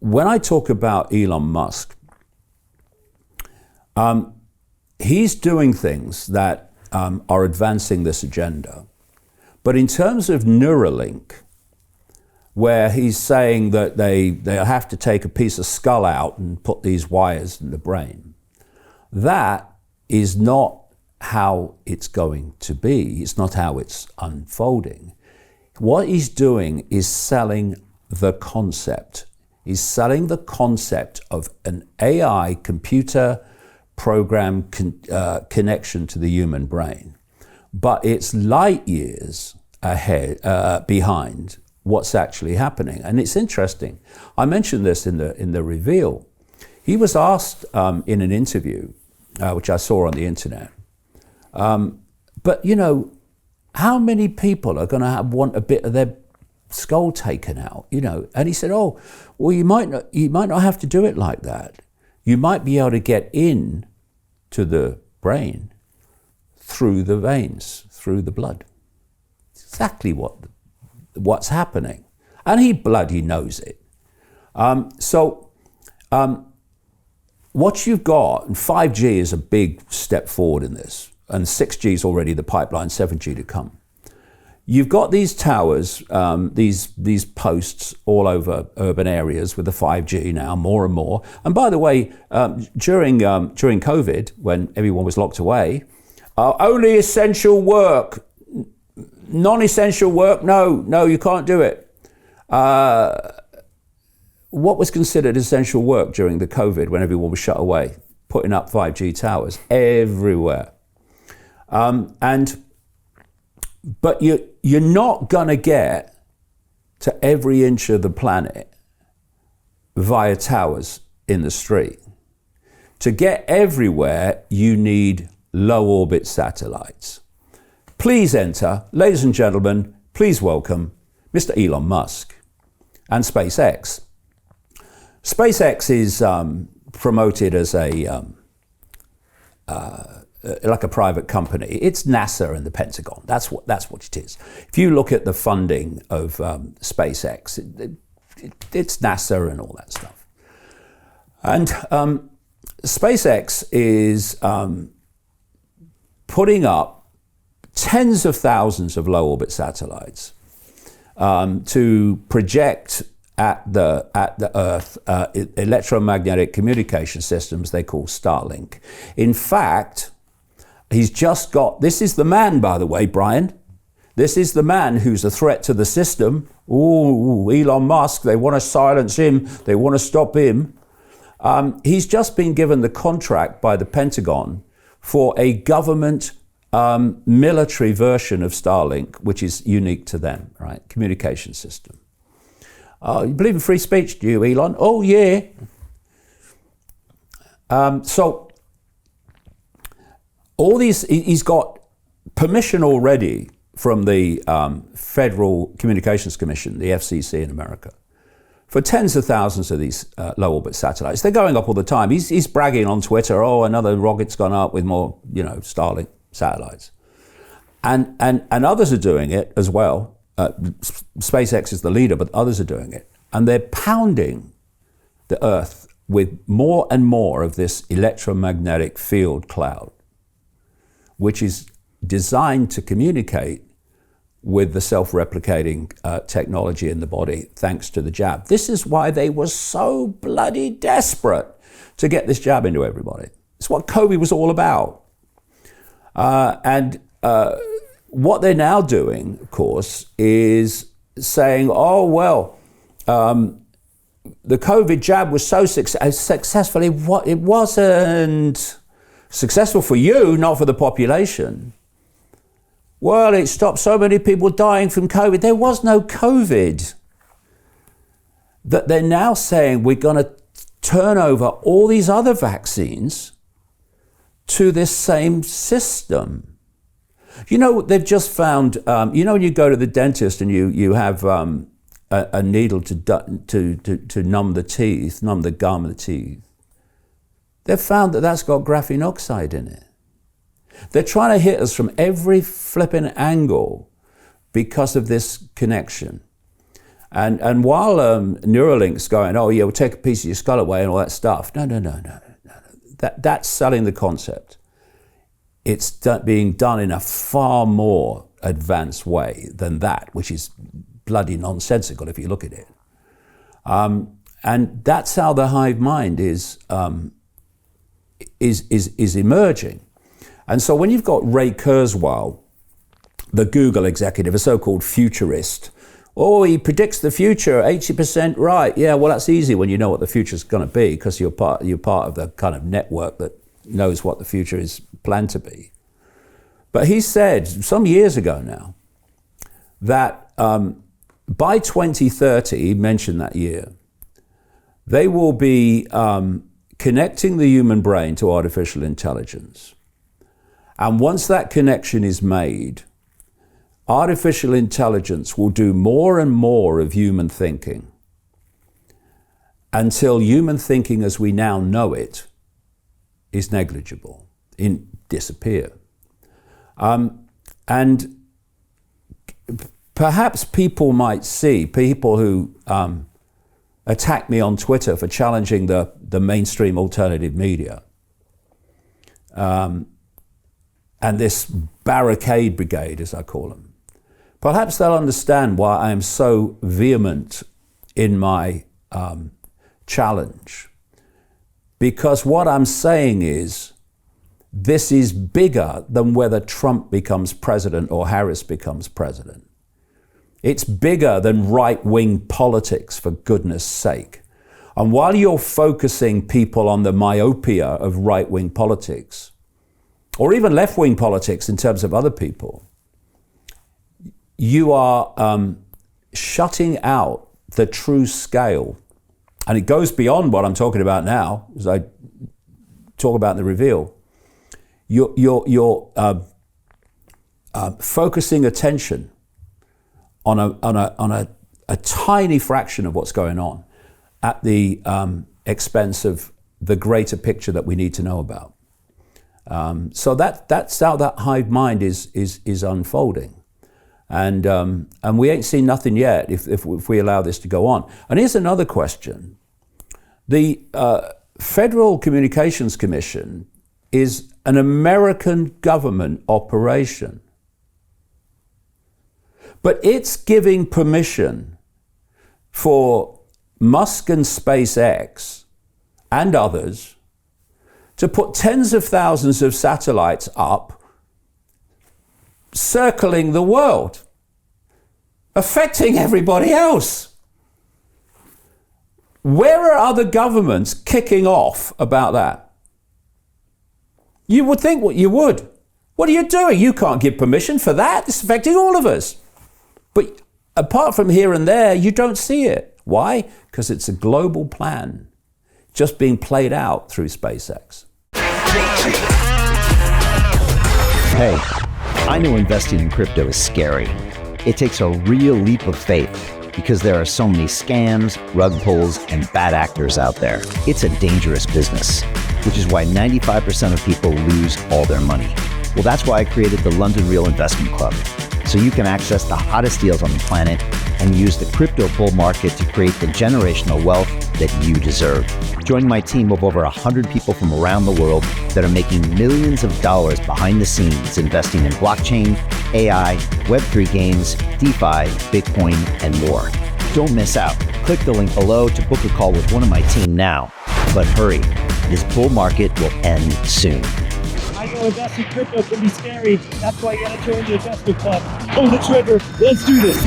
when I talk about Elon Musk, he's doing things that are advancing this agenda. But in terms of Neuralink, where he's saying that they have to take a piece of skull out and put these wires in the brain, that is not how it's going to be. It's not how it's unfolding. What he's doing is selling the concept. He's selling the concept of an AI computer program connection to the human brain. But it's light years ahead, behind what's actually happening. And it's interesting. I mentioned this in the reveal. He was asked in an interview, which I saw on the internet, but you know, how many people are going to want a bit of their skull taken out? You know, and he said, "Oh, well, you might not have to do it like that. You might be able to get in to the brain through the veins, through the blood." Exactly what's happening, and he bloody knows it. What you've got, and 5G is a big step forward in this, and 6G is already the pipeline, 7G to come. You've got these towers, these posts all over urban areas with the 5G now, more and more. And by the way, during COVID, when everyone was locked away, only essential work, non-essential work, no, you can't do it. What was considered essential work during the COVID when everyone was shut away? Putting up 5G towers everywhere. But you're not gonna get to every inch of the planet via towers in the street. To get everywhere, you need low orbit satellites. Please enter, ladies and gentlemen, please welcome Mr. Elon Musk and SpaceX. SpaceX is promoted as like a private company. It's NASA and the Pentagon. That's what it is. If you look at the funding of SpaceX, it's NASA and all that stuff. And SpaceX is putting up tens of thousands of low orbit satellites to project at the Earth electromagnetic communication systems they call Starlink. In fact, he's just got, this is the man, by the way, Brian. This is the man who's a threat to the system. Ooh, Elon Musk, they want to silence him. They want to stop him. He's just been given the contract by the Pentagon for a government military version of Starlink, which is unique to them, right? Communication system. You believe in free speech, do you, Elon? Oh, yeah. So all these, he's got permission already from the Federal Communications Commission, the FCC in America, for tens of thousands of these low orbit satellites. They're going up all the time. He's bragging on Twitter, oh, another rocket's gone up with more, Starlink satellites. And others are doing it as well. SpaceX is the leader, but others are doing it. And they're pounding the Earth with more and more of this electromagnetic field cloud, which is designed to communicate with the self-replicating technology in the body, thanks to the jab. This is why they were so bloody desperate to get this jab into everybody. It's what COVID was all about. What they're now doing, of course, is saying, oh, well, the COVID jab was so successful. It wasn't successful for you, not for the population. Well, it stopped so many people dying from COVID. There was no COVID. That they're now saying we're going to turn over all these other vaccines to this same system. They've just found, when you go to the dentist and you have a needle to numb the teeth, numb the gum of the teeth, they've found that that's got graphene oxide in it. They're trying to hit us from every flipping angle because of this connection. And while Neuralink's going, oh yeah, we'll take a piece of your skull away and all that stuff. No. That's selling the concept. It's being done in a far more advanced way than that, which is bloody nonsensical if you look at it. And that's how the hive mind is emerging. And so when you've got Ray Kurzweil, the Google executive, a so-called futurist, oh, he predicts the future, 80% right. Yeah, well, that's easy when you know what the future's going to be, because you're part of the kind of network that knows what the future is planned to be. But he said some years ago now that by 2030, he mentioned that year, they will be connecting the human brain to artificial intelligence. And once that connection is made, artificial intelligence will do more and more of human thinking until human thinking as we now know it is negligible, disappear. And perhaps people might see, people who attack me on Twitter for challenging the mainstream alternative media, and this barricade brigade, as I call them, perhaps they'll understand why I am so vehement in my challenge. Because what I'm saying is, this is bigger than whether Trump becomes president or Harris becomes president. It's bigger than right-wing politics, for goodness sake. And while you're focusing people on the myopia of right-wing politics, or even left-wing politics in terms of other people, you are shutting out the true scale. And it goes beyond what I'm talking about now, as I talk about in the reveal. You're focusing attention on a tiny fraction of what's going on at the expense of the greater picture that we need to know about. So that's how that hive mind is unfolding. And we ain't seen nothing yet if we allow this to go on. And here's another question. The Federal Communications Commission is an American government operation. But it's giving permission for Musk and SpaceX and others to put tens of thousands of satellites up, circling the world, affecting everybody else. Where are other governments kicking off about that? You would think what you would. What are you doing? You can't give permission for that. It's affecting all of us. But apart from here and there, you don't see it. Why? Because it's a global plan, just being played out through SpaceX. Hey, I know investing in crypto is scary. It takes a real leap of faith because there are so many scams, rug pulls, and bad actors out there. It's a dangerous business, which is why 95% of people lose all their money. Well, that's why I created the London Real Investment Club, so you can access the hottest deals on the planet and use the crypto bull market to create the generational wealth that you deserve. Join my team of over 100 people from around the world that are making millions of dollars behind the scenes investing in blockchain, AI, Web3 games, DeFi, Bitcoin, and more. Don't miss out. Click the link below to book a call with one of my team now. But hurry, this bull market will end soon. I know investing in crypto can be scary. That's why you gotta join the investment club. Pull the trigger. Let's do this.